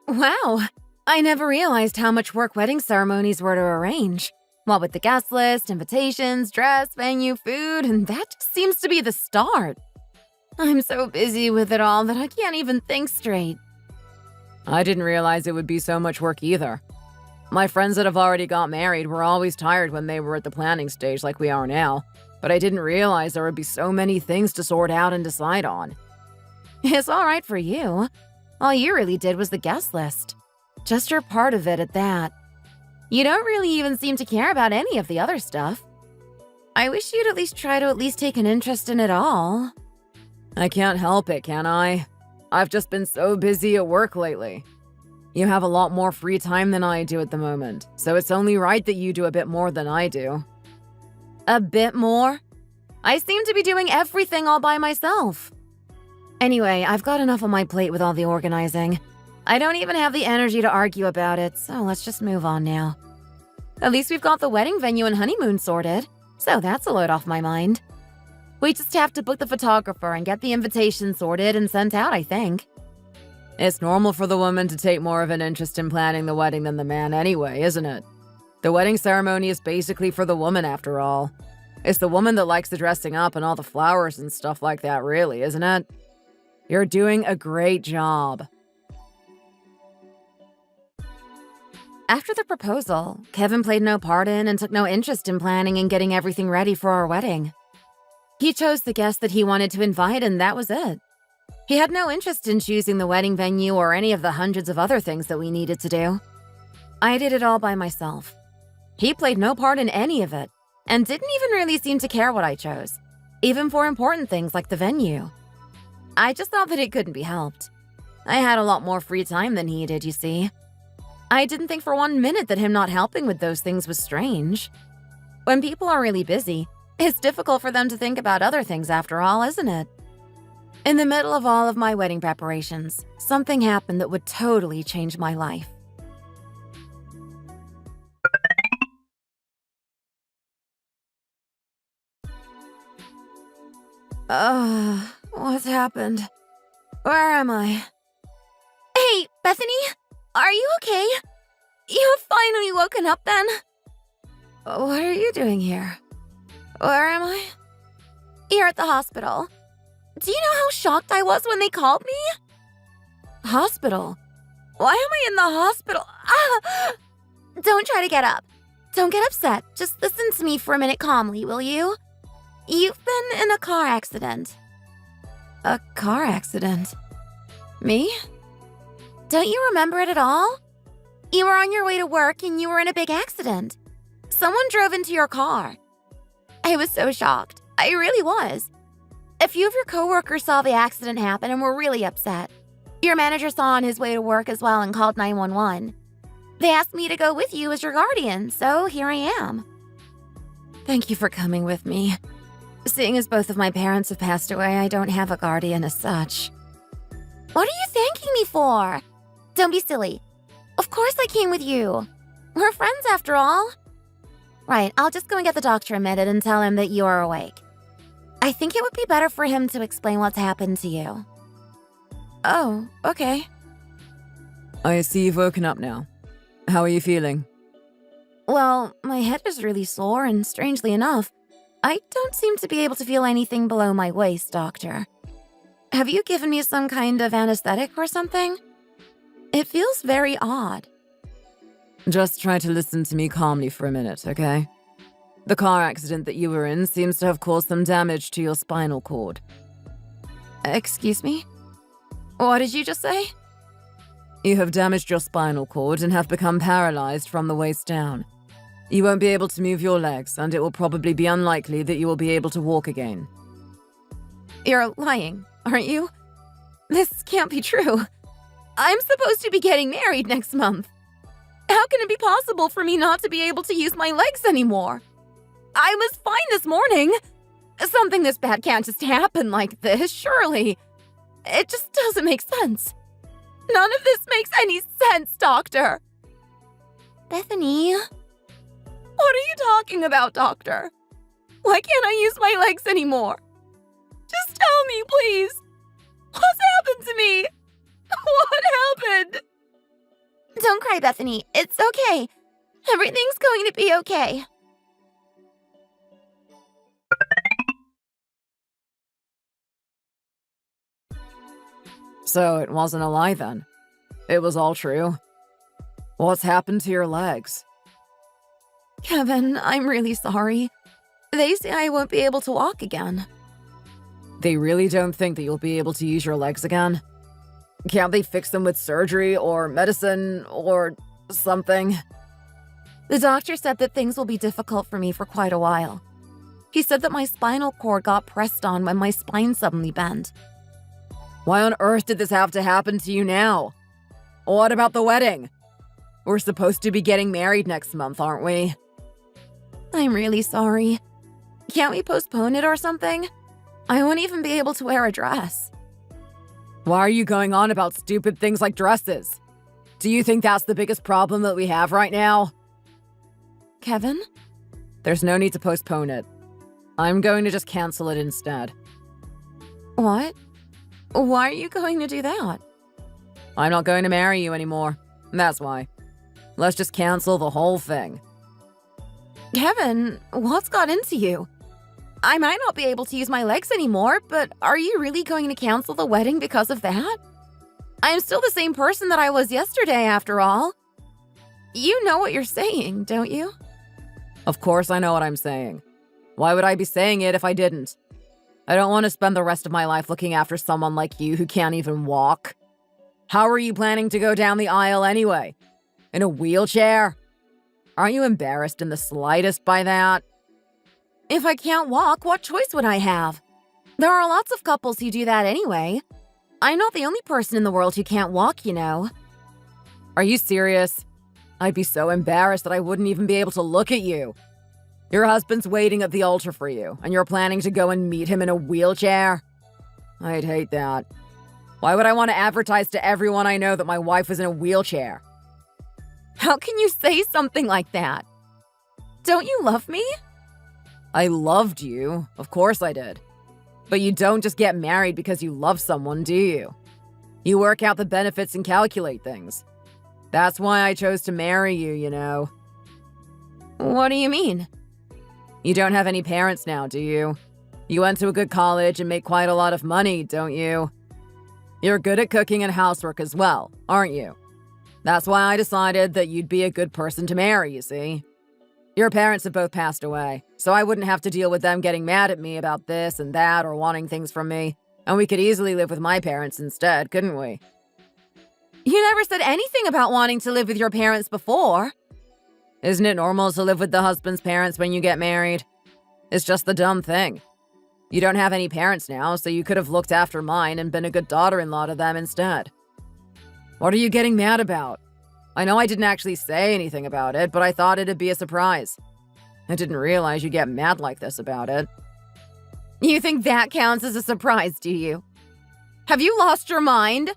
Wow, I never realized how much work wedding ceremonies were to arrange. What with the guest list, invitations, dress, venue, food, and that just seems to be the start. I'm so busy with it all that I can't even think straight. I didn't realize it would be so much work either. My friends that have already got married were always tired when they were at the planning stage like we are now, but I didn't realize there would be so many things to sort out and decide on. It's all right for you. All you really did was the guest list. Just your part of it at that. You don't really even seem to care about any of the other stuff. I wish you'd at least try to take an interest in it all. I can't help it, can I? I've just been so busy at work lately. You have a lot more free time than I do at the moment, so it's only right that you do a bit more than I do. A bit more? I seem to be doing everything all by myself. Anyway, I've got enough on my plate with all the organizing. I don't even have the energy to argue about it, so let's just move on now. At least we've got the wedding venue and honeymoon sorted, so that's a load off my mind. We just have to book the photographer and get the invitation sorted and sent out, I think. It's normal for the woman to take more of an interest in planning the wedding than the man anyway, isn't it? The wedding ceremony is basically for the woman after all. It's the woman that likes the dressing up and all the flowers and stuff like that, really, isn't it? You're doing a great job. After the proposal, Kevin played no part in and took no interest in planning and getting everything ready for our wedding. He chose the guests that he wanted to invite, and that was it. He had no interest in choosing the wedding venue or any of the hundreds of other things that we needed to do. I did it all by myself. He played no part in any of it, and didn't even really seem to care what I chose, even for important things like the venue. I just thought that it couldn't be helped. I had a lot more free time than he did, you see. I didn't think for 1 minute that him not helping with those things was strange. When people are really busy, it's difficult for them to think about other things after all, isn't it? In the middle of all of my wedding preparations, something happened that would totally change my life. What's happened? Where am I? Hey, Bethany, are you okay? You have finally woken up then? What are you doing here? Where am I? Here at the hospital. Do you know how shocked I was when they called me? Hospital? Why am I in the hospital? Ah! Don't try to get up. Don't get upset. Just listen to me for a minute calmly, will you? You've been in a car accident. A car accident? Me? Don't you remember it at all? You were on your way to work and you were in a big accident. Someone drove into your car. I was so shocked. I really was. A few of your coworkers saw the accident happen and were really upset. Your manager saw on his way to work as well and called 911. They asked me to go with you as your guardian, so here I am. Thank you for coming with me. Seeing as both of my parents have passed away, I don't have a guardian as such. What are you thanking me for? Don't be silly. Of course I came with you. We're friends after all. Right, I'll just go and get the doctor admitted and tell him that you are awake. I think it would be better for him to explain what's happened to you. Oh, okay. I see you've woken up now. How are you feeling? Well, my head is really sore, and strangely enough, I don't seem to be able to feel anything below my waist, doctor. Have you given me some kind of anesthetic or something? It feels very odd. Just try to listen to me calmly for a minute, okay? The car accident that you were in seems to have caused some damage to your spinal cord. Excuse me? What did you just say? You have damaged your spinal cord and have become paralyzed from the waist down. You won't be able to move your legs, and it will probably be unlikely that you will be able to walk again. You're lying, aren't you? This can't be true. I'm supposed to be getting married next month. How can it be possible for me not to be able to use my legs anymore? I was fine this morning. Something this bad can't just happen like this, surely. It just doesn't make sense. None of this makes any sense, doctor. Bethany? What are you talking about, doctor? Why can't I use my legs anymore? Just tell me, please. What's happened to me? What happened? Don't cry, Bethany. It's okay. Everything's going to be okay. So it wasn't a lie then. It was all true. What's happened to your legs? Kevin, I'm really sorry. They say I won't be able to walk again. They really don't think that you'll be able to use your legs again? Can't they fix them with surgery or medicine or something? The doctor said that things will be difficult for me for quite a while. He said that my spinal cord got pressed on when my spine suddenly bent. Why on earth did this have to happen to you now? What about the wedding? We're supposed to be getting married next month, aren't we? I'm really sorry. Can't we postpone it or something? I won't even be able to wear a dress. Why are you going on about stupid things like dresses? Do you think that's the biggest problem that we have right now? Kevin? There's no need to postpone it. I'm going to just cancel it instead. What? Why are you going to do that? I'm not going to marry you anymore. That's why. Let's just cancel the whole thing. Kevin, what's got into you? I might not be able to use my legs anymore, but are you really going to cancel the wedding because of that? I'm still the same person that I was yesterday, after all. You know what you're saying, don't you? Of course I know what I'm saying. Why would I be saying it if I didn't? I don't want to spend the rest of my life looking after someone like you who can't even walk. How are you planning to go down the aisle anyway? In a wheelchair? Aren't you embarrassed in the slightest by that? If I can't walk, what choice would I have? There are lots of couples who do that anyway. I'm not the only person in the world who can't walk, you know. Are you serious? I'd be so embarrassed that I wouldn't even be able to look at you. Your husband's waiting at the altar for you, and you're planning to go and meet him in a wheelchair? I'd hate that. Why would I want to advertise to everyone I know that my wife was in a wheelchair? How can you say something like that? Don't you love me? I loved you. Of course I did. But you don't just get married because you love someone, do you? You work out the benefits and calculate things. That's why I chose to marry you, you know. What do you mean? You don't have any parents now, do you? You went to a good college and make quite a lot of money, don't you? You're good at cooking and housework as well, aren't you? That's why I decided that you'd be a good person to marry, you see. Your parents have both passed away, so I wouldn't have to deal with them getting mad at me about this and that or wanting things from me. And we could easily live with my parents instead, couldn't we? You never said anything about wanting to live with your parents before. Isn't it normal to live with the husband's parents when you get married? It's just the dumb thing. You don't have any parents now, so you could have looked after mine and been a good daughter-in-law to them instead. What are you getting mad about? I know I didn't actually say anything about it, but I thought it'd be a surprise. I didn't realize you'd get mad like this about it. You think that counts as a surprise, do you? Have you lost your mind?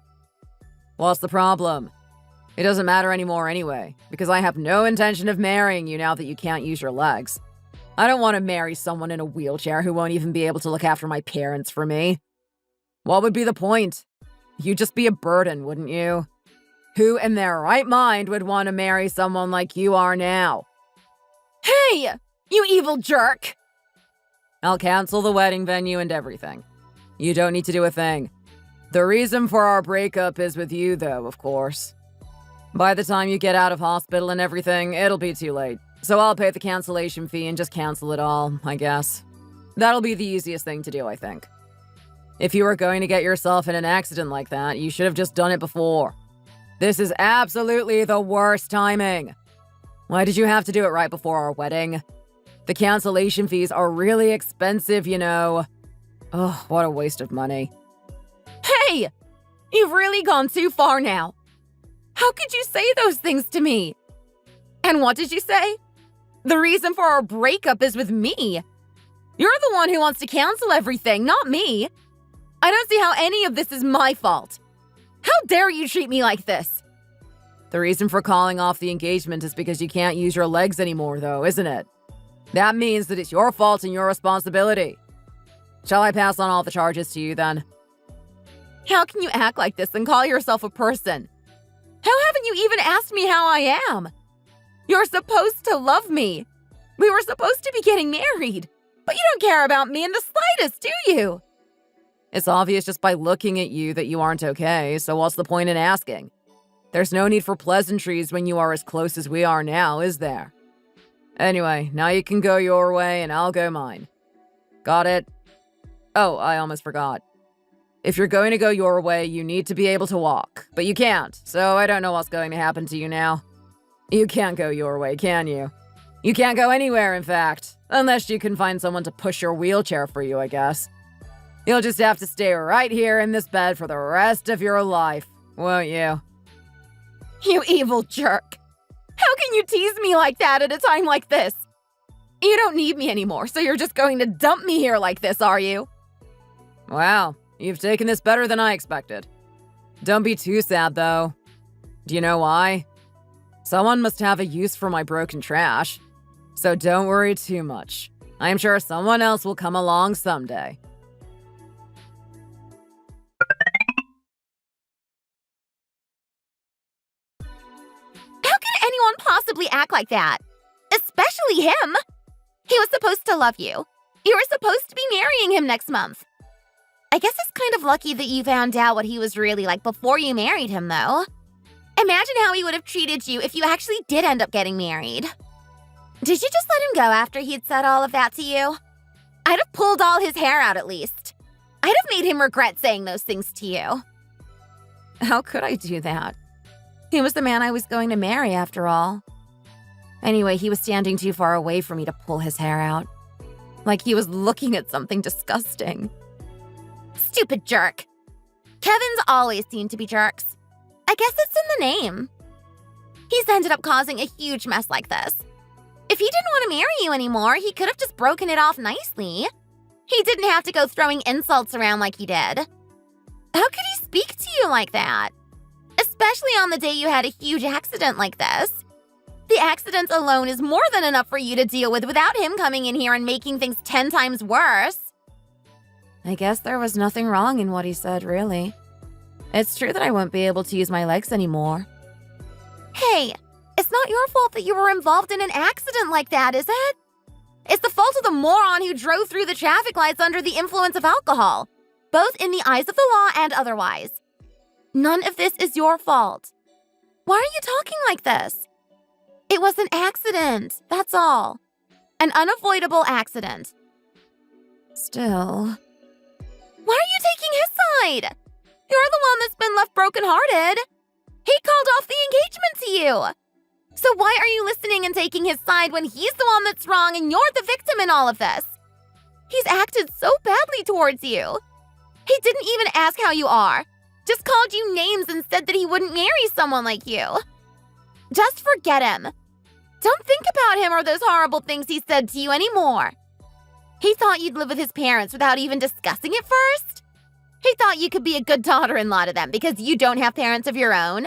What's the problem? It doesn't matter anymore anyway, because I have no intention of marrying you now that you can't use your legs. I don't want to marry someone in a wheelchair who won't even be able to look after my parents for me. What would be the point? You'd just be a burden, wouldn't you? Who in their right mind would want to marry someone like you are now? Hey, you evil jerk! I'll cancel the wedding venue and everything. You don't need to do a thing. The reason for our breakup is with you, though, of course. By the time you get out of hospital and everything, it'll be too late. So I'll pay the cancellation fee and just cancel it all, I guess. That'll be the easiest thing to do, I think. If you were going to get yourself in an accident like that, you should have just done it before. This is absolutely the worst timing. Why did you have to do it right before our wedding? The cancellation fees are really expensive, you know. Oh, what a waste of money. Hey! You've really gone too far now. How could you say those things to me? And what did you say? The reason for our breakup is with me. You're the one who wants to cancel everything, not me. I don't see how any of this is my fault. How dare you treat me like this? The reason for calling off the engagement is because you can't use your legs anymore, though, isn't it? That means that it's your fault and your responsibility. Shall I pass on all the charges to you, then? How can you act like this and call yourself a person? How haven't you even asked me how I am? You're supposed to love me. We were supposed to be getting married, but you don't care about me in the slightest, do you? It's obvious just by looking at you that you aren't okay, so what's the point in asking? There's no need for pleasantries when you are as close as we are now, is there? Anyway, now you can go your way and I'll go mine. Got it? Oh, I almost forgot. If you're going to go your way, you need to be able to walk, but you can't, so I don't know what's going to happen to you now. You can't go your way, can you? You can't go anywhere, in fact, unless you can find someone to push your wheelchair for you, I guess. You'll just have to stay right here in this bed for the rest of your life, won't you? You evil jerk. How can you tease me like that at a time like this? You don't need me anymore, so you're just going to dump me here like this, are you? Wow, you've taken this better than I expected. Don't be too sad, though. Do you know why? Someone must have a use for my broken trash. So don't worry too much. I am sure someone else will come along someday. How can anyone possibly act like that? Especially him. He was supposed to love you. You were supposed to be marrying him next month. I guess it's kind of lucky that you found out what he was really like before you married him, though. Imagine how he would have treated you if you actually did end up getting married. Did you just let him go after he'd said all of that to you? I'd have pulled all his hair out at least. I'd have made him regret saying those things to you. How could I do that? He was the man I was going to marry after all. Anyway, he was standing too far away for me to pull his hair out. Like he was looking at something disgusting. Stupid jerk. Kevins always seem to be jerks. I guess it's in the name. He's ended up causing a huge mess like this. If he didn't want to marry you anymore, he could have just broken it off nicely. He didn't have to go throwing insults around like he did. How could he speak to you like that? Especially on the day you had a huge accident like this. The accident alone is more than enough for you to deal with without him coming in here and making things 10 times worse. I guess there was nothing wrong in what he said, really. It's true that I won't be able to use my legs anymore. Hey, it's not your fault that you were involved in an accident like that, is it? It's the fault of the moron who drove through the traffic lights under the influence of alcohol, both in the eyes of the law and otherwise. None of this is your fault. Why are you talking like this? It was an accident, that's all. An unavoidable accident. Still. Why are you taking his side? You're the one that's been left brokenhearted. He called off the engagement to you. So why are you listening and taking his side when he's the one that's wrong and you're the victim in all of this? He's acted so badly towards you. He didn't even ask how you are. Just called you names and said that he wouldn't marry someone like you. Just forget him. Don't think about him or those horrible things he said to you anymore. He thought you'd live with his parents without even discussing it first. He thought you could be a good daughter-in-law to them because you don't have parents of your own.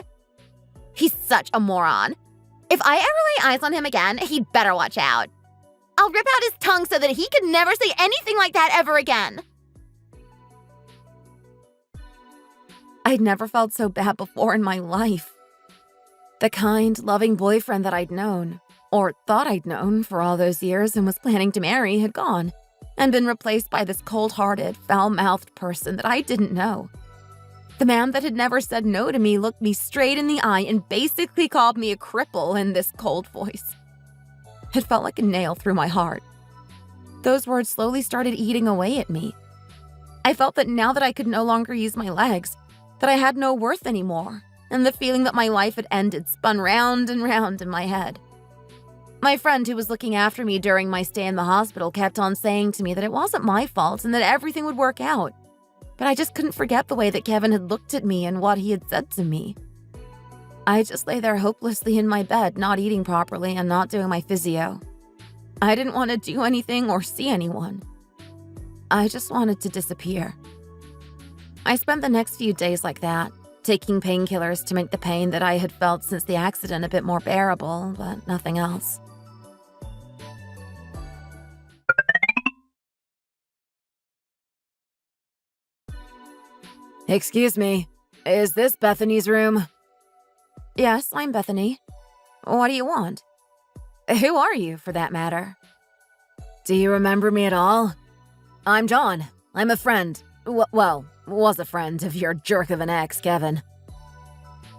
He's such a moron. If I ever lay eyes on him again, he'd better watch out. I'll rip out his tongue so that he could never say anything like that ever again. I'd never felt so bad before in my life. The kind, loving boyfriend that I'd known, or thought I'd known for all those years and was planning to marry, had gone and been replaced by this cold-hearted, foul-mouthed person that I didn't know. The man that had never said no to me looked me straight in the eye and basically called me a cripple in this cold voice. It felt like a nail through my heart. Those words slowly started eating away at me. I felt that now that I could no longer use my legs, that I had no worth anymore, and the feeling that my life had ended spun round and round in my head. My friend who was looking after me during my stay in the hospital kept on saying to me that it wasn't my fault and that everything would work out. But I just couldn't forget the way that Kevin had looked at me and what he had said to me. I just lay there hopelessly in my bed, not eating properly and not doing my physio. I didn't want to do anything or see anyone. I just wanted to disappear. I spent the next few days like that, taking painkillers to make the pain that I had felt since the accident a bit more bearable, but nothing else. Excuse me, is this Bethany's room? Yes, I'm Bethany. What do you want? Who are you, for that matter? Do you remember me at all? I'm John. I'm a friend. Well, was a friend of your jerk of an ex, Kevin.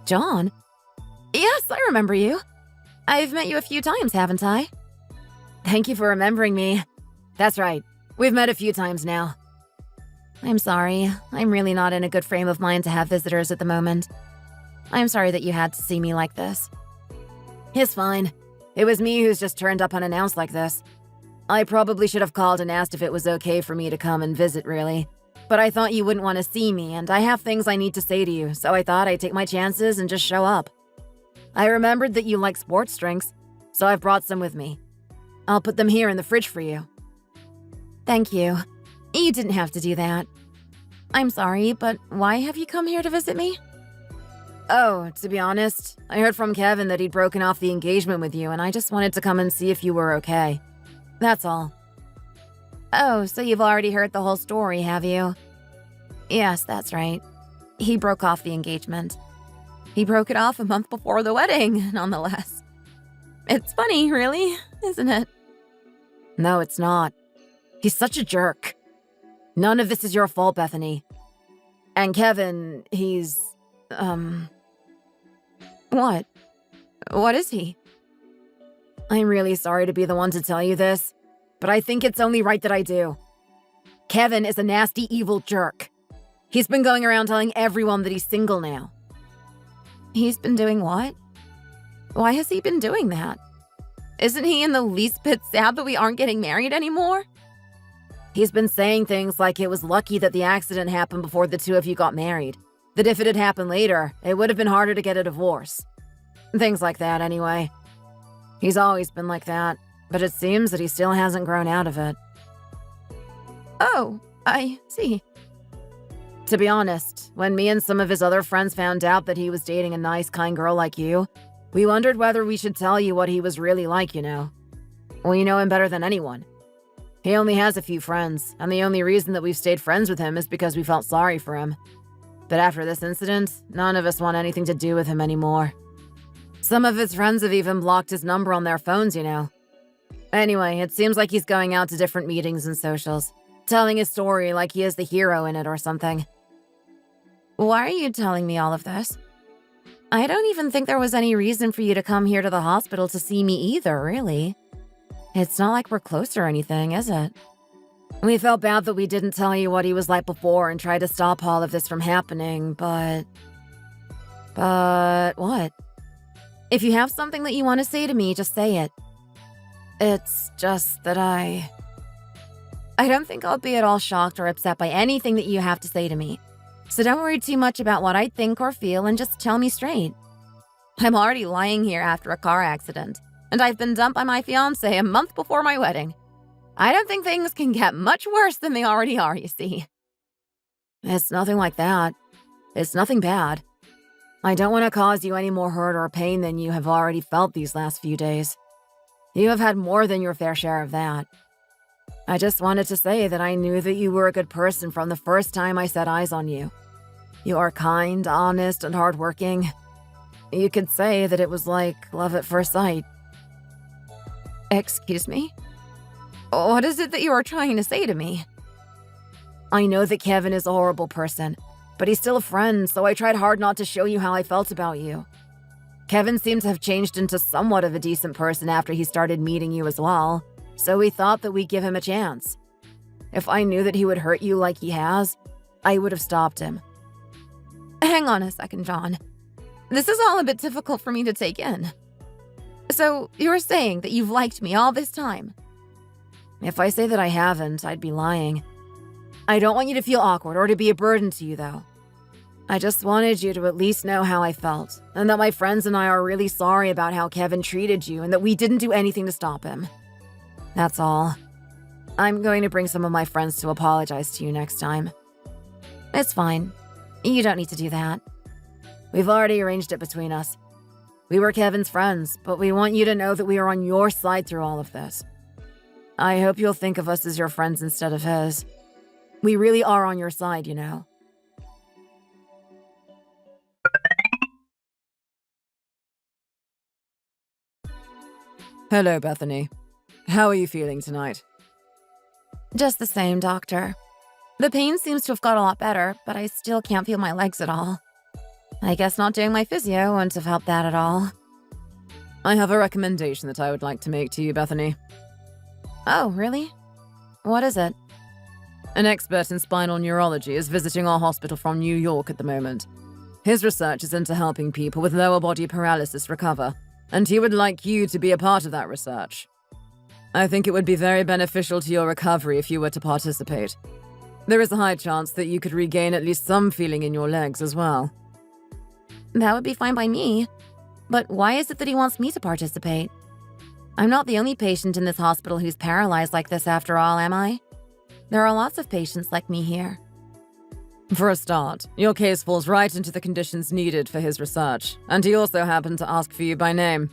John? Yes, I remember you. I've met you a few times, haven't I? Thank you for remembering me. That's right. We've met a few times now. I'm sorry. I'm really not in a good frame of mind to have visitors at the moment. I'm sorry that you had to see me like this. It's fine. It was me who's just turned up unannounced like this. I probably should have called and asked if it was okay for me to come and visit, really. But I thought you wouldn't want to see me, and I have things I need to say to you, so I thought I'd take my chances and just show up. I remembered that you like sports drinks, so I've brought some with me. I'll put them here in the fridge for you. Thank you. You didn't have to do that. I'm sorry, but why have you come here to visit me? Oh, to be honest, I heard from Kevin that he'd broken off the engagement with you, and I just wanted to come and see if you were okay. That's all. Oh, so you've already heard the whole story, have you? Yes, that's right. He broke off the engagement. He broke it off a month before the wedding, nonetheless. It's funny, really, isn't it? No, it's not. He's such a jerk. None of this is your fault, Bethany. And Kevin, he's, What? What is he? I'm really sorry to be the one to tell you this, but I think it's only right that I do. Kevin is a nasty, evil jerk. He's been going around telling everyone that he's single now. He's been doing what? Why has he been doing that? Isn't he in the least bit sad that we aren't getting married anymore? He's been saying things like it was lucky that the accident happened before the two of you got married. That if it had happened later, it would have been harder to get a divorce. Things like that, anyway. He's always been like that, but it seems that he still hasn't grown out of it. Oh, I see. To be honest, when me and some of his other friends found out that he was dating a nice, kind girl like you, we wondered whether we should tell you what he was really like, you know. We know him better than anyone. He only has a few friends, and the only reason that we've stayed friends with him is because we felt sorry for him. But after this incident, none of us want anything to do with him anymore. Some of his friends have even blocked his number on their phones, you know. Anyway, it seems like he's going out to different meetings and socials, telling his story like he is the hero in it or something. Why are you telling me all of this? I don't even think there was any reason for you to come here to the hospital to see me either, really. It's not like we're close or anything, is it? We felt bad that we didn't tell you what he was like before and tried to stop all of this from happening, but... But what? If you have something that you want to say to me, just say it. It's just that I don't think I'll be at all shocked or upset by anything that you have to say to me. So don't worry too much about what I think or feel and just tell me straight. I'm already lying here after a car accident, and I've been dumped by my fiancé a month before my wedding. I don't think things can get much worse than they already are, you see. It's nothing like that. It's nothing bad. I don't want to cause you any more hurt or pain than you have already felt these last few days. You have had more than your fair share of that. I just wanted to say that I knew that you were a good person from the first time I set eyes on you. You are kind, honest, and hardworking. You could say that it was like love at first sight. Excuse me? What is it that you are trying to say to me? I know that Kevin is a horrible person, but he's still a friend, so I tried hard not to show you how I felt about you. Kevin seemed to have changed into somewhat of a decent person after he started meeting you as well, so we thought that we'd give him a chance. If I knew that he would hurt you like he has, I would have stopped him. Hang on a second, John. This is all a bit difficult for me to take in. So, you're saying that you've liked me all this time? If I say that I haven't, I'd be lying. I don't want you to feel awkward or to be a burden to you, though. I just wanted you to at least know how I felt, and that my friends and I are really sorry about how Kevin treated you and that we didn't do anything to stop him. That's all. I'm going to bring some of my friends to apologize to you next time. It's fine. You don't need to do that. We've already arranged it between us. We were Kevin's friends, but we want you to know that we are on your side through all of this. I hope you'll think of us as your friends instead of his. We really are on your side, you know. Hello, Bethany. How are you feeling tonight? Just the same, doctor. The pain seems to have got a lot better, but I still can't feel my legs at all. I guess not doing my physio wouldn't have helped that at all. I have a recommendation that I would like to make to you, Bethany. Oh, really? What is it? An expert in spinal neurology is visiting our hospital from New York at the moment. His research is into helping people with lower body paralysis recover, and he would like you to be a part of that research. I think it would be very beneficial to your recovery if you were to participate. There is a high chance that you could regain at least some feeling in your legs as well. That would be fine by me. But why is it that he wants me to participate? I'm not the only patient in this hospital who's paralyzed like this after all, am I? There are lots of patients like me here. For a start, your case falls right into the conditions needed for his research, and he also happened to ask for you by name.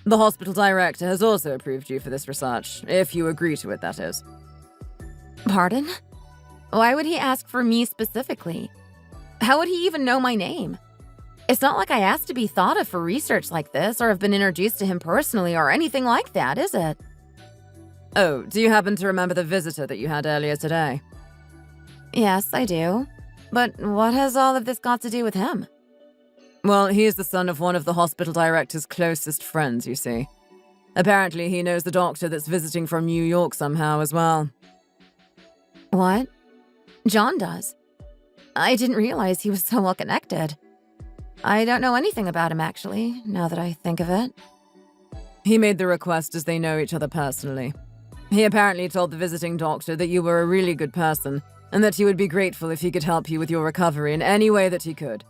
The hospital director has also approved you for this research, if you agree to it, that is. Pardon? Why would he ask for me specifically? How would he even know my name? It's not like I asked to be thought of for research like this or have been introduced to him personally or anything like that, is it? Oh, do you happen to remember the visitor that you had earlier today? Yes, I do. But what has all of this got to do with him? Well, he is the son of one of the hospital director's closest friends, you see. Apparently, he knows the doctor that's visiting from New York somehow as well. What? John does. I didn't realize he was so well connected. I don't know anything about him, actually, now that I think of it. He made the request as they know each other personally. He apparently told the visiting doctor that you were a really good person, and that he would be grateful if he could help you with your recovery in any way that he could.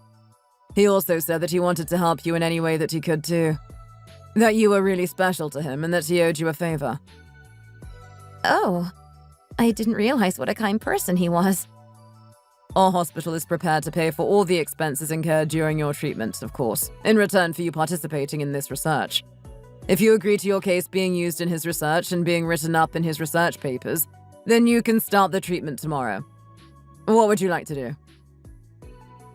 He also said that he wanted to help you in any way that he could too. That you were really special to him and that he owed you a favor. Oh, I didn't realize what a kind person he was. Our hospital is prepared to pay for all the expenses incurred during your treatment, of course, in return for you participating in this research. If you agree to your case being used in his research and being written up in his research papers, then you can start the treatment tomorrow. What would you like to do?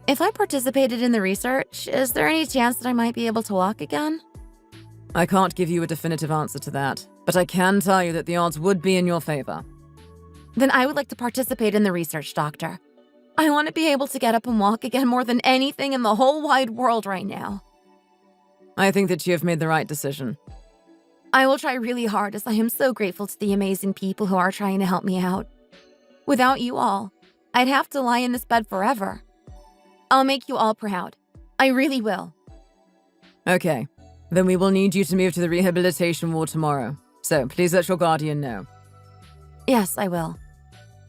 If I participated in the research, is there any chance that I might be able to walk again? I can't give you a definitive answer to that, but I can tell you that the odds would be in your favor. Then I would like to participate in the research, doctor. I want to be able to get up and walk again more than anything in the whole wide world right now. I think that you have made the right decision. I will try really hard as I am so grateful to the amazing people who are trying to help me out. Without you all, I'd have to lie in this bed forever. I'll make you all proud. I really will. Okay, then we will need you to move to the rehabilitation ward tomorrow, so please let your guardian know. Yes, I will.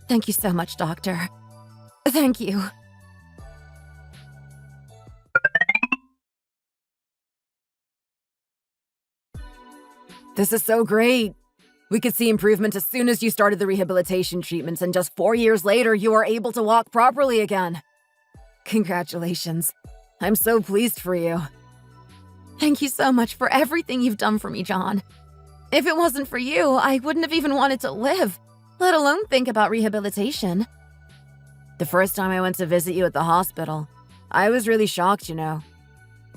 Thank you so much, doctor. Thank you. This is so great. We could see improvement as soon as you started the rehabilitation treatments, and just 4 years later, you are able to walk properly again. Congratulations. I'm so pleased for you. Thank you so much for everything you've done for me, John. If it wasn't for you, I wouldn't have even wanted to live, let alone think about rehabilitation. The first time I went to visit you at the hospital, I was really shocked, you know.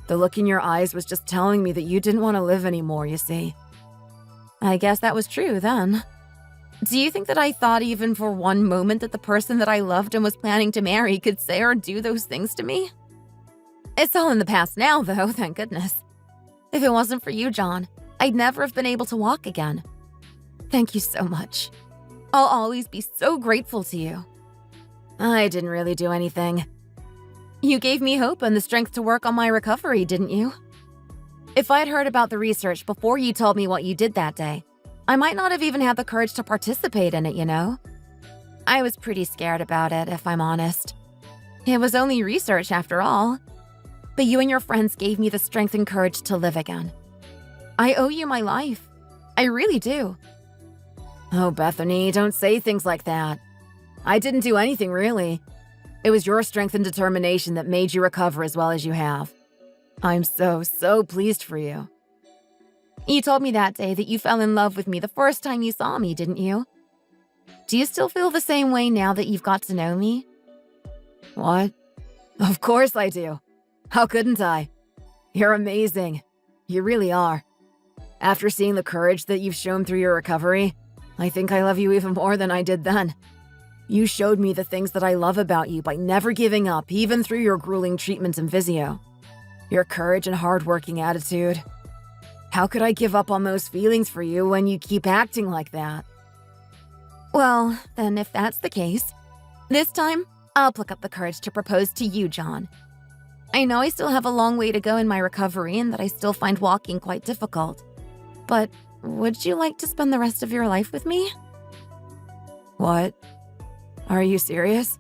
The look in your eyes was just telling me that you didn't want to live anymore, you see. I guess that was true then. Do you think that I thought even for one moment that the person that I loved and was planning to marry could say or do those things to me? It's all in the past now, though, thank goodness. If it wasn't for you, John, I'd never have been able to walk again. Thank you so much. I'll always be so grateful to you. I didn't really do anything. You gave me hope and the strength to work on my recovery, didn't you? If I'd heard about the research before you told me what you did that day, I might not have even had the courage to participate in it, you know? I was pretty scared about it, if I'm honest. It was only research after all. But you and your friends gave me the strength and courage to live again. I owe you my life. I really do. Oh, Bethany, don't say things like that. I didn't do anything, really. It was your strength and determination that made you recover as well as you have. I'm so pleased for you. You told me that day that you fell in love with me the first time you saw me, didn't you? Do you still feel the same way now that you've got to know me? What? Of course I do. How couldn't I? You're amazing. You really are. After seeing the courage that you've shown through your recovery, I think I love you even more than I did then. You showed me the things that I love about you by never giving up, even through your grueling treatments and physio. Your courage and hardworking attitude. How could I give up on those feelings for you when you keep acting like that? Well, then if that's the case, this time I'll pluck up the courage to propose to you, John. I know I still have a long way to go in my recovery and that I still find walking quite difficult. But would you like to spend the rest of your life with me? What? Are you serious?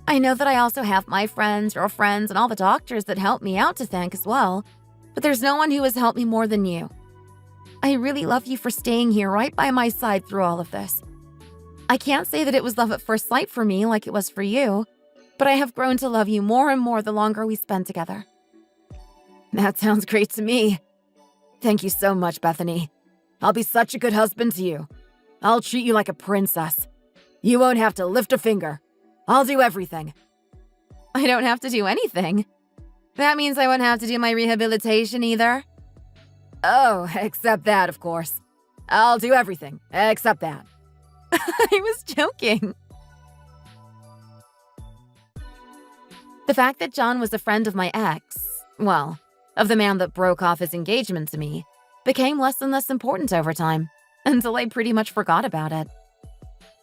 I know that I also have my friends, your friends, and all the doctors that helped me out to thank as well, but there's no one who has helped me more than you. I really love you for staying here right by my side through all of this. I can't say that it was love at first sight for me like it was for you, but I have grown to love you more and more the longer we spend together. That sounds great to me. Thank you so much, Bethany. I'll be such a good husband to you. I'll treat you like a princess. You won't have to lift a finger. I'll do everything. I don't have to do anything. That means I won't have to do my rehabilitation either. Oh, except that, of course. I'll do everything, except that. I was joking. The fact that John was a friend of my ex, well, of the man that broke off his engagement to me, became less and less important over time, until I pretty much forgot about it.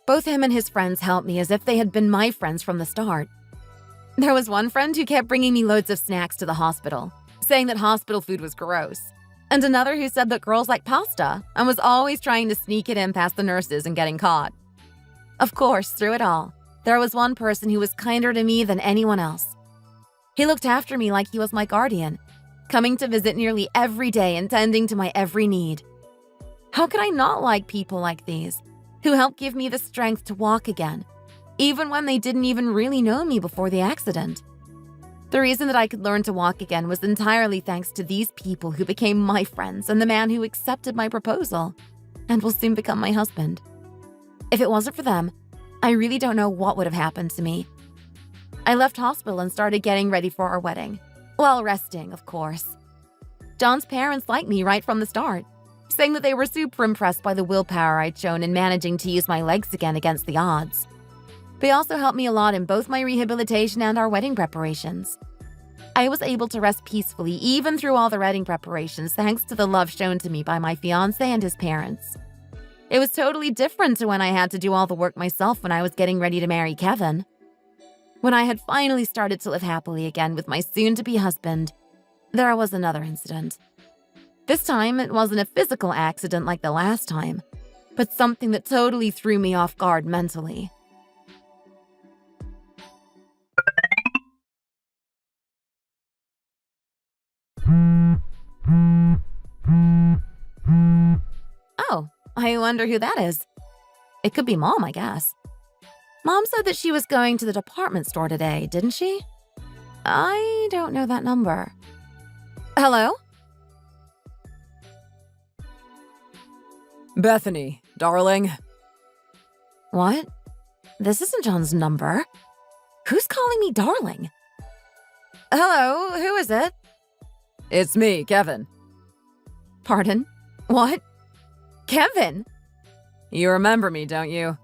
Both him and his friends helped me as if they had been my friends from the start. There was one friend who kept bringing me loads of snacks to the hospital, saying that hospital food was gross, and another who said that girls like pasta and was always trying to sneak it in past the nurses and getting caught. Of course, through it all, there was one person who was kinder to me than anyone else. He looked after me like he was my guardian, coming to visit nearly every day and tending to my every need. How could I not like people like these, who helped give me the strength to walk again, even when they didn't even really know me before the accident? The reason that I could learn to walk again was entirely thanks to these people who became my friends and the man who accepted my proposal and will soon become my husband. If it wasn't for them, I really don't know what would have happened to me. I left hospital and started getting ready for our wedding. While resting, of course. John's parents liked me right from the start, saying that they were super impressed by the willpower I'd shown in managing to use my legs again against the odds. They also helped me a lot in both my rehabilitation and our wedding preparations. I was able to rest peacefully even through all the wedding preparations thanks to the love shown to me by my fiancé and his parents. It was totally different to when I had to do all the work myself when I was getting ready to marry Kevin. When I had finally started to live happily again with my soon-to-be husband, there was another incident. This time, it wasn't a physical accident like the last time, but something that totally threw me off guard mentally. Oh, I wonder who that is. It could be Mom, I guess. Mom said that she was going to the department store today, didn't she? I don't know that number. Hello? Bethany, darling. What? This isn't John's number. Who's calling me darling? Hello, who is it? It's me, Kevin. Pardon? What? Kevin? You remember me, don't you?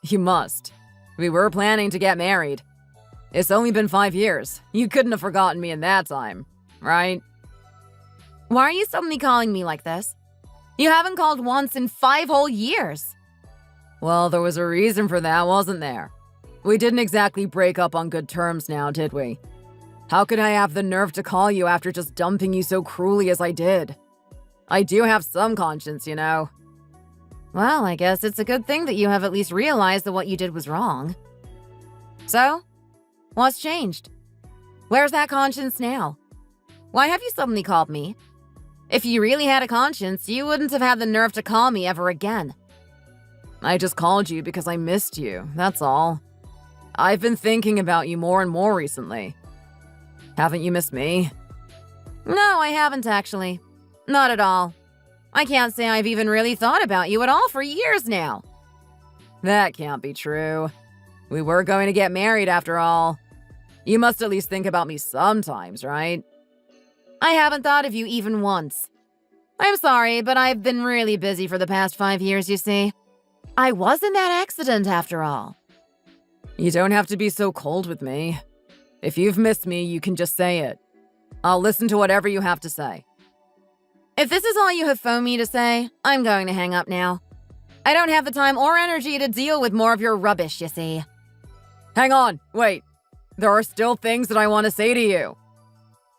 You must. We were planning to get married. It's only been 5 years. You couldn't have forgotten me in that time, right? Why are you suddenly calling me like this? You haven't called once in 5 whole years. Well, there was a reason for that, wasn't there? We didn't exactly break up on good terms now, did we? How could I have the nerve to call you after just dumping you so cruelly as I did? I do have some conscience, you know. Well, I guess it's a good thing that you have at least realized that what you did was wrong. So, what's changed? Where's that conscience now? Why have you suddenly called me? If you really had a conscience, you wouldn't have had the nerve to call me ever again. I just called you because I missed you, that's all. I've been thinking about you more and more recently. Haven't you missed me? No, I haven't actually. Not at all. I can't say I've even really thought about you at all for years now. That can't be true. We were going to get married after all. You must at least think about me sometimes, right? I haven't thought of you even once. I'm sorry, but I've been really busy for the past 5 years, you see. I was in that accident after all. You don't have to be so cold with me. If you've missed me, you can just say it. I'll listen to whatever you have to say. If this is all you have phoned me to say, I'm going to hang up now. I don't have the time or energy to deal with more of your rubbish, you see. Hang on, wait. There are still things that I want to say to you.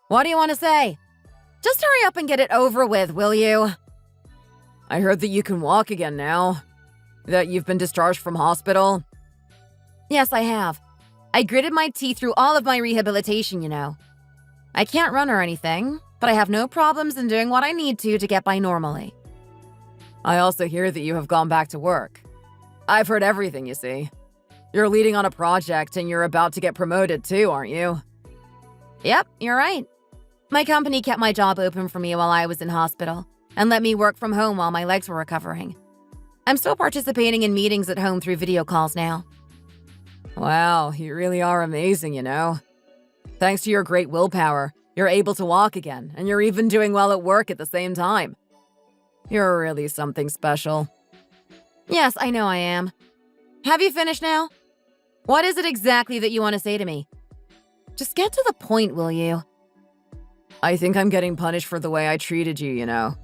What do you want to say? Just hurry up and get it over with, will you? I heard that you can walk again now. That you've been discharged from hospital. Yes, I have. I gritted my teeth through all of my rehabilitation, you know. I can't run or anything, but I have no problems in doing what I need to get by normally. I also hear that you have gone back to work. I've heard everything, you see. You're leading on a project and you're about to get promoted too, aren't you? Yep, you're right. My company kept my job open for me while I was in hospital and let me work from home while my legs were recovering. I'm still participating in meetings at home through video calls now. Wow, you really are amazing, you know. Thanks to your great willpower, you're able to walk again, and you're even doing well at work at the same time. You're really something special. Yes, I know I am. Have you finished now? What is it exactly that you want to say to me? Just get to the point, will you? I think I'm getting punished for the way I treated you, you know.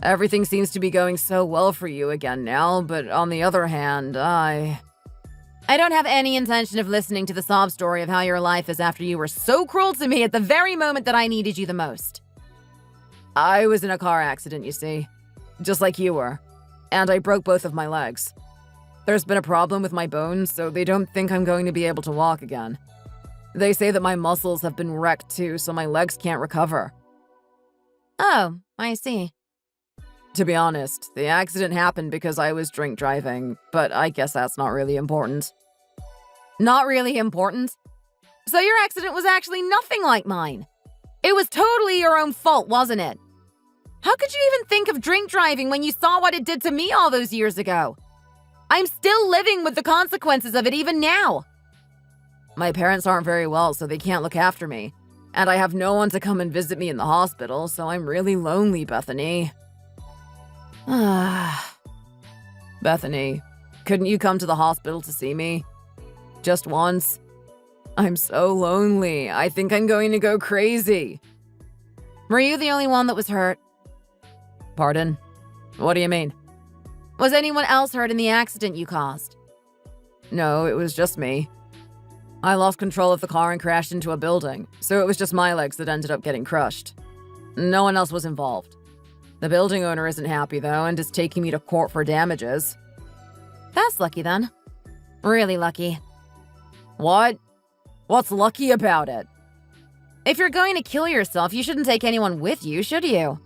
Everything seems to be going so well for you again now, but on the other hand, I don't have any intention of listening to the sob story of how your life is after you were so cruel to me at the very moment that I needed you the most. I was in a car accident, you see. Just like you were. And I broke both of my legs. There's been a problem with my bones, so they don't think I'm going to be able to walk again. They say that my muscles have been wrecked too, so my legs can't recover. Oh, I see. To be honest, the accident happened because I was drink driving, but I guess that's not really important. Not really important? So your accident was actually nothing like mine. It was totally your own fault, wasn't it? How could you even think of drink driving when you saw what it did to me all those years ago? I'm still living with the consequences of it even now. My parents aren't very well, so they can't look after me. And I have no one to come and visit me in the hospital, so I'm really lonely, Bethany. Bethany, couldn't you come to the hospital to see me? Just once? I'm so lonely. I think I'm going to go crazy. Were you the only one that was hurt? Pardon? What do you mean? Was anyone else hurt in the accident you caused? No, it was just me. I lost control of the car and crashed into a building, so it was just my legs that ended up getting crushed. No one else was involved. The building owner isn't happy, though, and is taking me to court for damages. That's lucky, then. Really lucky. What? What's lucky about it? If you're going to kill yourself, you shouldn't take anyone with you, should you?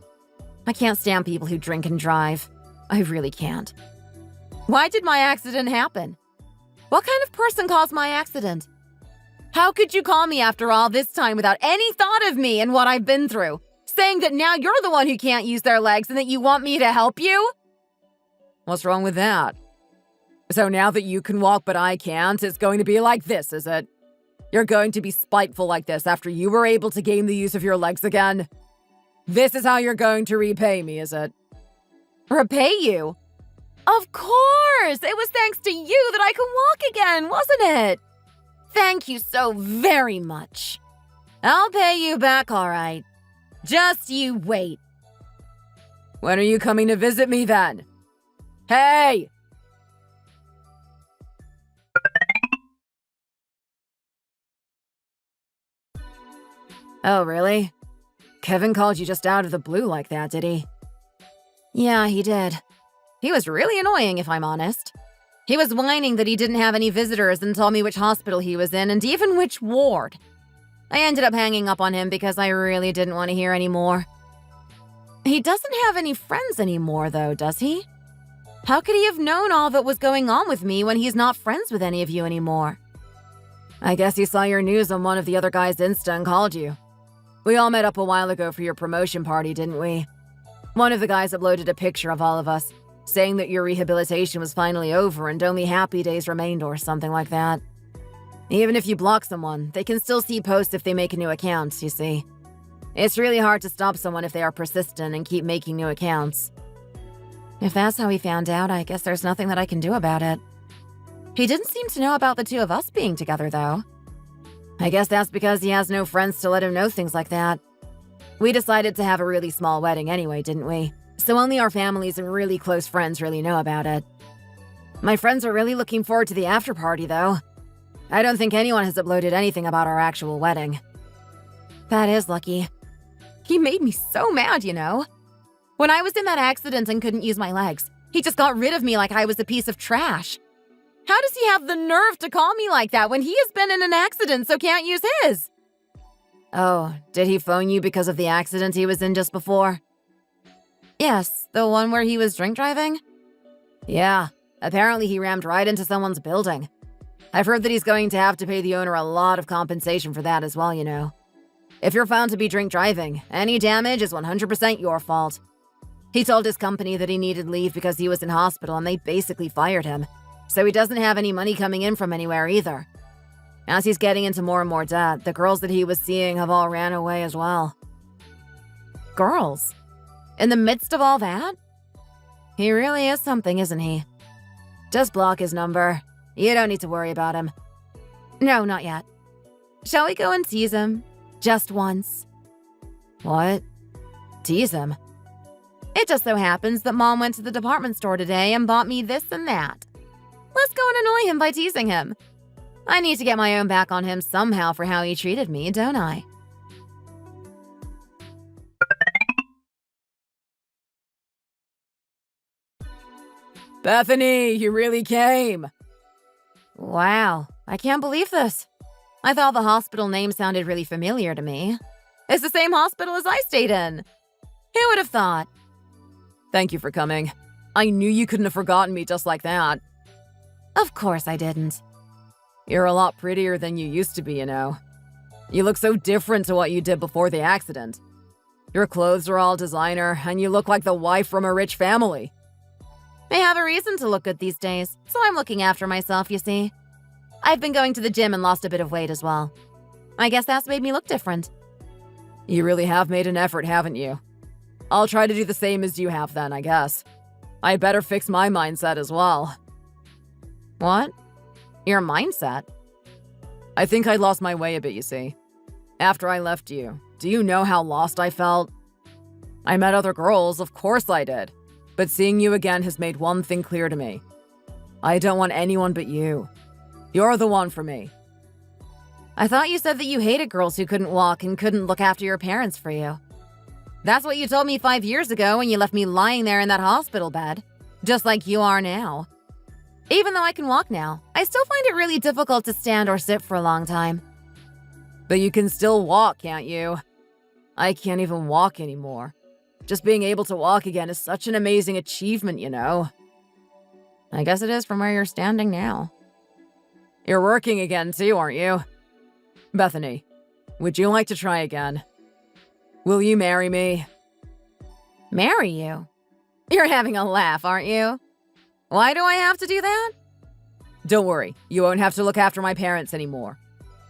I can't stand people who drink and drive. I really can't. Why did my accident happen? What kind of person caused my accident? How could you call me after all this time without any thought of me and what I've been through? Saying that now you're the one who can't use their legs and that you want me to help you? What's wrong with that? So now that you can walk but I can't, it's going to be like this, is it? You're going to be spiteful like this after you were able to gain the use of your legs again? This is how you're going to repay me, is it? Repay you? Of course! It was thanks to you that I could walk again, wasn't it? Thank you so very much. I'll pay you back, all right. Just you wait. When are you coming to visit me then? Hey! Oh, really? Kevin called you just out of the blue like that, did he? Yeah, he did. He was really annoying, if I'm honest. He was whining that he didn't have any visitors and told me which hospital he was in and even which ward. I ended up hanging up on him because I really didn't want to hear any more. He doesn't have any friends anymore, though, does he? How could he have known all that was going on with me when he's not friends with any of you anymore? I guess he saw your news on one of the other guys' Insta and called you. We all met up a while ago for your promotion party, didn't we? One of the guys uploaded a picture of all of us, saying that your rehabilitation was finally over and only happy days remained or something like that. Even if you block someone, they can still see posts if they make a new account, you see. It's really hard to stop someone if they are persistent and keep making new accounts. If that's how he found out, I guess there's nothing that I can do about it. He didn't seem to know about the two of us being together, though. I guess that's because he has no friends to let him know things like that. We decided to have a really small wedding anyway, didn't we? So only our families and really close friends really know about it. My friends are really looking forward to the after party, though. I don't think anyone has uploaded anything about our actual wedding. That is lucky. He made me so mad, you know? When I was in that accident and couldn't use my legs, he just got rid of me like I was a piece of trash. How does he have the nerve to call me like that when he has been in an accident so can't use his? Oh, did he phone you because of the accident he was in just before? Yes, the one where he was drink driving? Yeah, apparently he rammed right into someone's building. I've heard that he's going to have to pay the owner a lot of compensation for that as well, you know. If you're found to be drink driving, any damage is 100% your fault. He told his company that he needed leave because he was in hospital and they basically fired him. So he doesn't have any money coming in from anywhere either. As he's getting into more and more debt, the girls that he was seeing have all ran away as well. Girls? In the midst of all that? He really is something, isn't he? Just block his number. You don't need to worry about him. No, not yet. Shall we go and tease him? Just once. What? Tease him? It just so happens that Mom went to the department store today and bought me this and that. Let's go and annoy him by teasing him. I need to get my own back on him somehow for how he treated me, don't I? Bethany, you really came. Wow, I can't believe this. I thought the hospital name sounded really familiar to me. It's the same hospital as I stayed in. Who would have thought? Thank you for coming. I knew you couldn't have forgotten me just like that. Of course I didn't. You're a lot prettier than you used to be, you know. You look so different to what you did before the accident. Your clothes are all designer, and you look like the wife from a rich family. I have a reason to look good these days, so I'm looking after myself, you see. I've been going to the gym and lost a bit of weight as well. I guess that's made me look different. You really have made an effort, haven't you? I'll try to do the same as you have then, I guess. I better fix my mindset as well. What? Your mindset? I think I lost my way a bit, you see. After I left you, do you know how lost I felt? I met other girls, of course I did. But seeing you again has made one thing clear to me. I don't want anyone but you. You're the one for me. I thought you said that you hated girls who couldn't walk and couldn't look after your parents for you. That's what you told me 5 years ago when you left me lying there in that hospital bed. Just like you are now. Even though I can walk now, I still find it really difficult to stand or sit for a long time. But you can still walk, can't you? I can't even walk anymore. Just being able to walk again is such an amazing achievement, you know. I guess it is from where you're standing now. You're working again too, aren't you? Bethany, would you like to try again? Will you marry me? Marry you? You're having a laugh, aren't you? Why do I have to do that? Don't worry, you won't have to look after my parents anymore.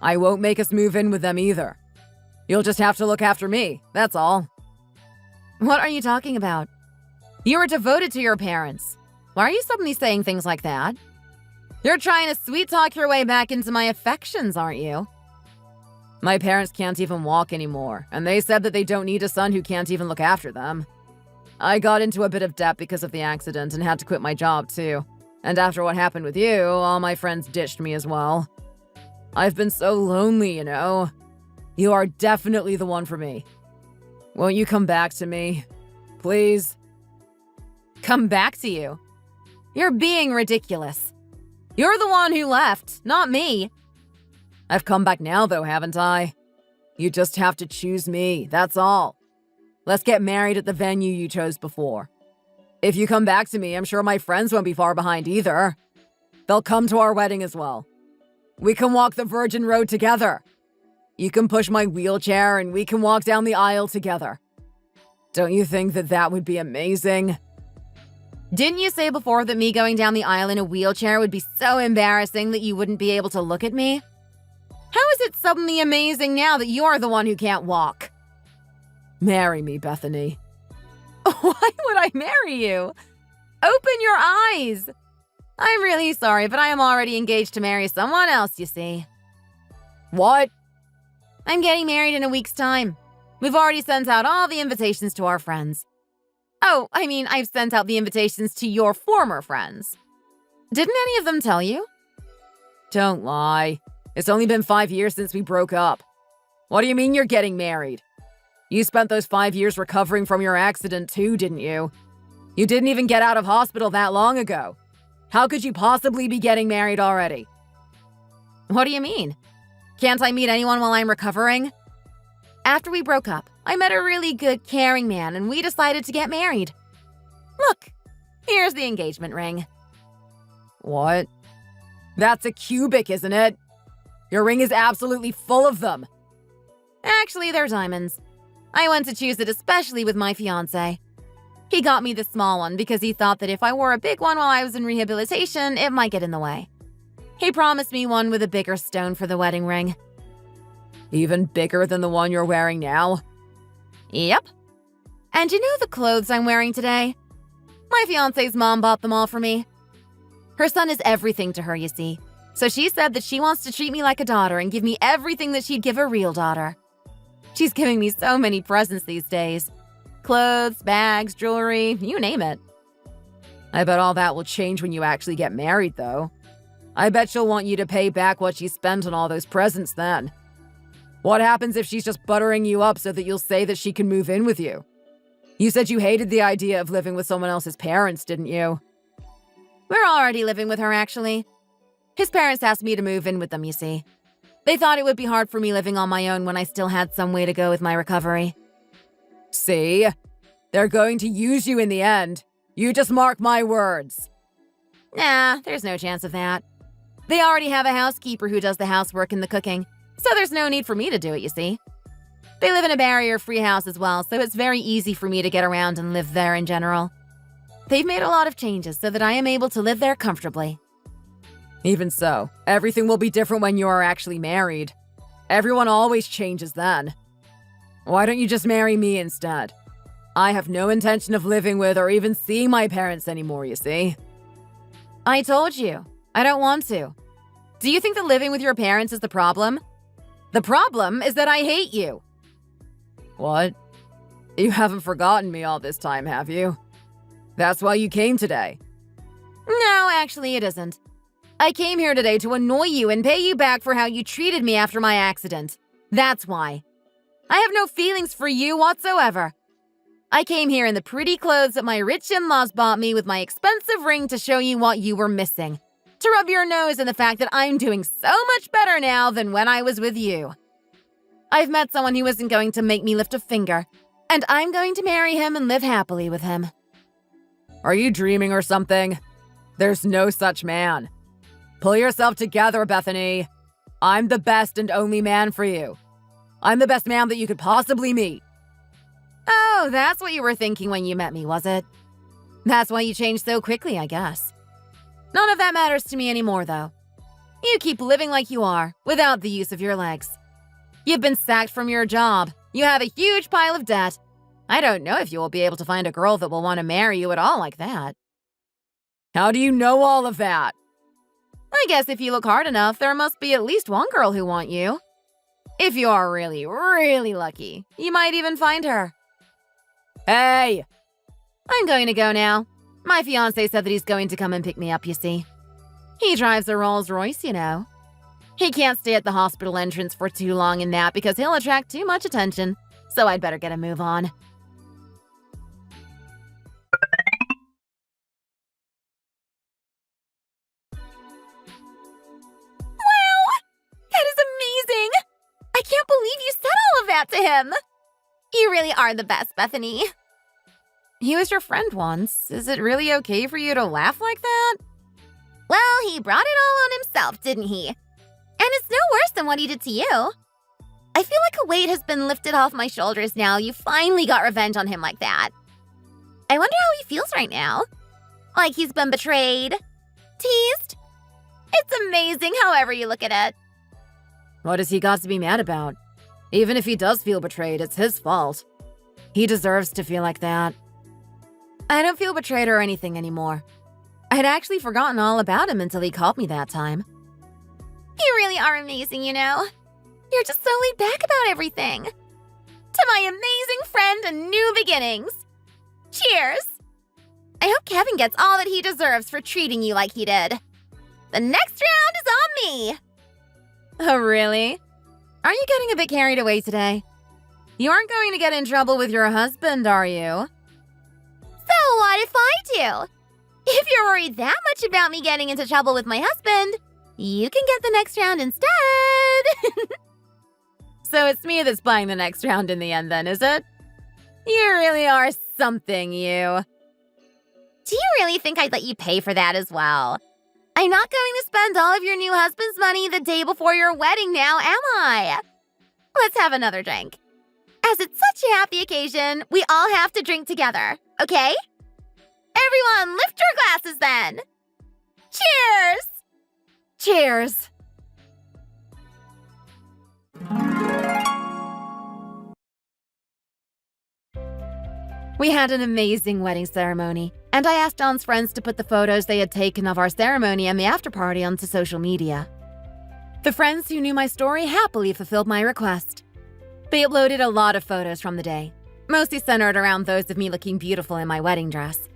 I won't make us move in with them either. You'll just have to look after me, that's all. What are you talking about? You were devoted to your parents. Why are you suddenly saying things like that? You're trying to sweet-talk your way back into my affections, aren't you? My parents can't even walk anymore, and they said that they don't need a son who can't even look after them. I got into a bit of debt because of the accident and had to quit my job too. And after what happened with you, all my friends ditched me as well. I've been so lonely, you know. You are definitely the one for me. Won't you come back to me? Please? Come back to you? You're being ridiculous. You're the one who left, not me. I've come back now though, haven't I? You just have to choose me, that's all. Let's get married at the venue you chose before. If you come back to me, I'm sure my friends won't be far behind either. They'll come to our wedding as well. We can walk the Virgin Road together. You can push my wheelchair and we can walk down the aisle together. Don't you think that that would be amazing? Didn't you say before that me going down the aisle in a wheelchair would be so embarrassing that you wouldn't be able to look at me? How is it suddenly amazing now that you're the one who can't walk? Marry me, Bethany. Why would I marry you? Open your eyes! I'm really sorry, but I am already engaged to marry someone else, you see. What? I'm getting married in a week's time. We've already sent out all the invitations to our friends. Oh, I mean, I've sent out the invitations to your former friends. Didn't any of them tell you? Don't lie. It's only been 5 years since we broke up. What do you mean you're getting married? You spent those 5 years recovering from your accident too, didn't you? You didn't even get out of hospital that long ago. How could you possibly be getting married already? What do you mean? Can't I meet anyone while I'm recovering? After we broke up, I met a really good, caring man, and we decided to get married. Look, here's the engagement ring. What? That's a cubic, isn't it? Your ring is absolutely full of them. Actually, they're diamonds. I went to choose it especially with my fiancé. He got me the small one because he thought that if I wore a big one while I was in rehabilitation, it might get in the way. He promised me one with a bigger stone for the wedding ring. Even bigger than the one you're wearing now? Yep. And you know the clothes I'm wearing today? My fiancé's mom bought them all for me. Her son is everything to her, you see. So she said that she wants to treat me like a daughter and give me everything that she'd give a real daughter. She's giving me so many presents these days. Clothes, bags, jewelry, you name it. I bet all that will change when you actually get married, though. I bet she'll want you to pay back what she spent on all those presents then. What happens if she's just buttering you up so that you'll say that she can move in with you? You said you hated the idea of living with someone else's parents, didn't you? We're already living with her, actually. His parents asked me to move in with them, you see. They thought it would be hard for me living on my own when I still had some way to go with my recovery. See? They're going to use you in the end. You just mark my words. Nah, there's no chance of that. They already have a housekeeper who does the housework and the cooking, so there's no need for me to do it, you see. They live in a barrier-free house as well, so it's very easy for me to get around and live there in general. They've made a lot of changes so that I am able to live there comfortably. Even so, everything will be different when you are actually married. Everyone always changes then. Why don't you just marry me instead? I have no intention of living with or even seeing my parents anymore, you see. I told you, I don't want to. Do you think that living with your parents is the problem? The problem is that I hate you. What? You haven't forgotten me all this time, have you? That's why you came today. No, actually it isn't. I came here today to annoy you and pay you back for how you treated me after my accident. That's why. I have no feelings for you whatsoever. I came here in the pretty clothes that my rich in-laws bought me with my expensive ring to show you what you were missing. To rub your nose in the fact that I'm doing so much better now than when I was with you. I've met someone who isn't going to make me lift a finger, and I'm going to marry him and live happily with him. Are you dreaming or something? There's no such man. Pull yourself together, Bethany. I'm the best and only man for you. I'm the best man that you could possibly meet. Oh, that's what you were thinking when you met me, was it? That's why you changed so quickly, I guess. None of that matters to me anymore, though. You keep living like you are, without the use of your legs. You've been sacked from your job. You have a huge pile of debt. I don't know if you will be able to find a girl that will want to marry you at all like that. How do you know all of that? I guess if you look hard enough, there must be at least one girl who wants you. If you are really, really lucky, you might even find her. Hey! I'm going to go now. My fiancé said that he's going to come and pick me up, you see. He drives a Rolls Royce, you know. He can't stay at the hospital entrance for too long in that because he'll attract too much attention, so I'd better get a move on. Wow! That is amazing! I can't believe you said all of that to him! You really are the best, Bethany. He was your friend once. Is it really okay for you to laugh like that? Well, he brought it all on himself, didn't he? And it's no worse than what he did to you. I feel like a weight has been lifted off my shoulders now. You finally got revenge on him like that. I wonder how he feels right now. Like he's been betrayed, teased. It's amazing however you look at it. What has he got to be mad about? Even if he does feel betrayed, it's his fault. He deserves to feel like that. I don't feel betrayed or anything anymore. I had actually forgotten all about him until he called me that time. You really are amazing, you know? You're just so laid back about everything. To my amazing friend and new beginnings. Cheers! I hope Kevin gets all that he deserves for treating you like he did. The next round is on me! Oh, really? Are you getting a bit carried away today? You aren't going to get in trouble with your husband, are you? So what if I do? If you're worried that much about me getting into trouble with my husband, you can get the next round instead. So it's me that's buying the next round in the end then, is it? You really are something, you. Do you really think I'd let you pay for that as well? I'm not going to spend all of your new husband's money the day before your wedding now, am I? Let's have another drink. As it's such a happy occasion, we all have to drink together, okay? Everyone, lift your glasses then. Cheers! Cheers! We had an amazing wedding ceremony, and I asked Don's friends to put the photos they had taken of our ceremony and the after-party onto social media. The friends who knew my story happily fulfilled my request. They uploaded a lot of photos from the day, mostly centered around those of me looking beautiful in my wedding dress.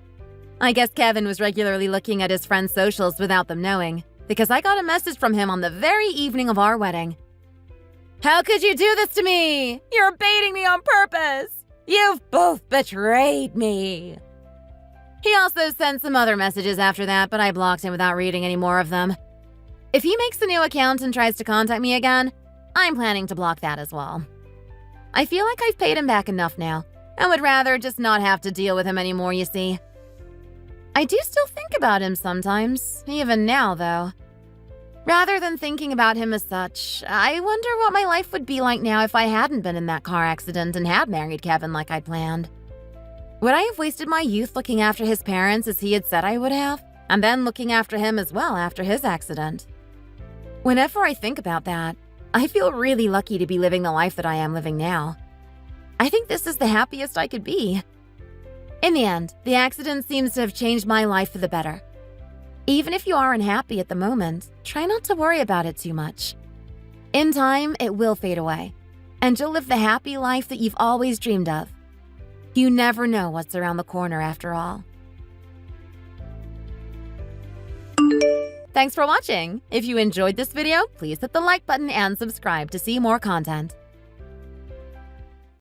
I guess Kevin was regularly looking at his friends' socials without them knowing, because I got a message from him on the very evening of our wedding. How could you do this to me? You're baiting me on purpose! You've both betrayed me! He also sent some other messages after that, but I blocked him without reading any more of them. If he makes a new account and tries to contact me again, I'm planning to block that as well. I feel like I've paid him back enough now, and would rather just not have to deal with him anymore, you see. I do still think about him sometimes, even now, though. Rather than thinking about him as such, I wonder what my life would be like now if I hadn't been in that car accident and had married Kevin like I'd planned. Would I have wasted my youth looking after his parents as he had said I would have, and then looking after him as well after his accident? Whenever I think about that, I feel really lucky to be living the life that I am living now. I think this is the happiest I could be. In the end, the accident seems to have changed my life for the better. Even if you are unhappy at the moment, try not to worry about it too much. In time, it will fade away, and you'll live the happy life that you've always dreamed of. You never know what's around the corner after all. Thanks for watching. If you enjoyed this video, please hit the like button and subscribe to see more content.